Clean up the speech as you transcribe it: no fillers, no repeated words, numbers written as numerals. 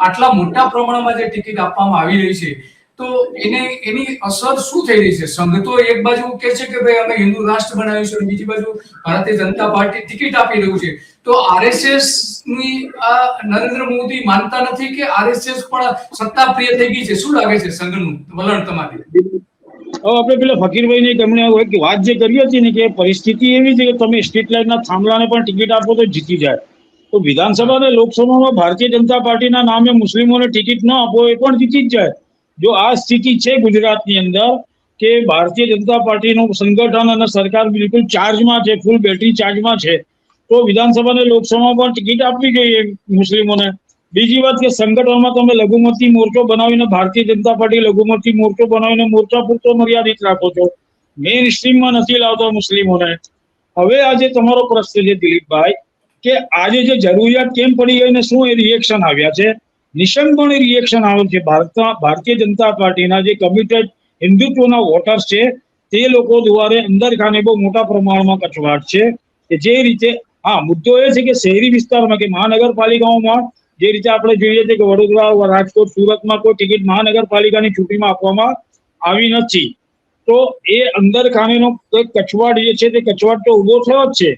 આટલા મોટા પ્રમાણમાં જે ટિકિટ આપવામાં આવી રહી છે તો એની અસર શું થઈ રહી છે? સંઘ તો એક બાજુ કહે છે કે ભાઈ અમે હિન્દુ રાષ્ટ્ર બનાવીશું, બીજી બાજુ ભારતીય જનતા પાર્ટી ટિકિટ આપી રહ્યું છે. તો આરએસએસ ની નરેન્દ્ર મોદી માનતા નથી કે આરએસએસ પણ સત્તા પ્રિય થઈ ગઈ છે? શું લાગે છે સંઘનું વલણ તમારે? આપણે પેલા ફકીરભાઈ ને તમને એક વાત જે કરી હતી ને કે પરિસ્થિતિ એવી છે કે તમે સ્ટ્રીટ લાઇટના થાંભલાને પણ ટિકિટ આપો તો જીતી જાય. તો વિધાનસભા અને લોકસભામાં ભારતીય જનતા પાર્ટીના નામે મુસ્લિમોને ટિકિટ ન આપો એ પણ જીતી જ જાય. જો આ સ્થિતિ છે ગુજરાતની અંદર કે ભારતીય જનતા પાર્ટીનું સંગઠન અને સરકાર બિલકુલ ચાર્જમાં છે, ફૂલ બેટરી ચાર્જમાં છે, તો વિધાનસભા અને લોકસભામાં પણ ટિકિટ આપવી જોઈએ મુસ્લિમોને. બીજી વાત કે સંગઠનમાં તમે લઘુમતી મોરચો બનાવીને ભારતીય જનતા પાર્ટી લઘુમતી મોરચો બનાવીને મોરચા પૂરતો મર્યાદિત રાખો છો, મેઇન સ્ટ્રીમમાં નથી લાવતા મુસ્લિમોને. હવે આજે તમારો પ્રશ્ન છે દિલીપભાઈ કે આજે જે જરૂરિયાત કેમ પડી ગઈ ને શું એ રિએક્શન આવ્યા છે? નિશંકપણે રિએક્શન આવે છે. ભારતીય જનતા પાર્ટીના જે કમિટેડ હિન્દુત્વના વોટર્સ છે તે લોકો દ્વારા અંદર ખાને બહુ મોટા પ્રમાણમાં કચવાટ છે. કે જે રીતે મુદ્દો એ છે કે શહેરી વિસ્તારમાં કે મહાનગરપાલિકાઓમાં જે રીતે આપણે જોઈએ છીએ કે વડોદરા, રાજકોટ, સુરતમાં કોઈ ટિકિટ મહાનગરપાલિકાની ચૂંટણીમાં આપવામાં આવી નથી. તો એ અંદર ખાનેનો કચવાટ જે છે તે કચવાટ તો ઉભો થયો જ છે.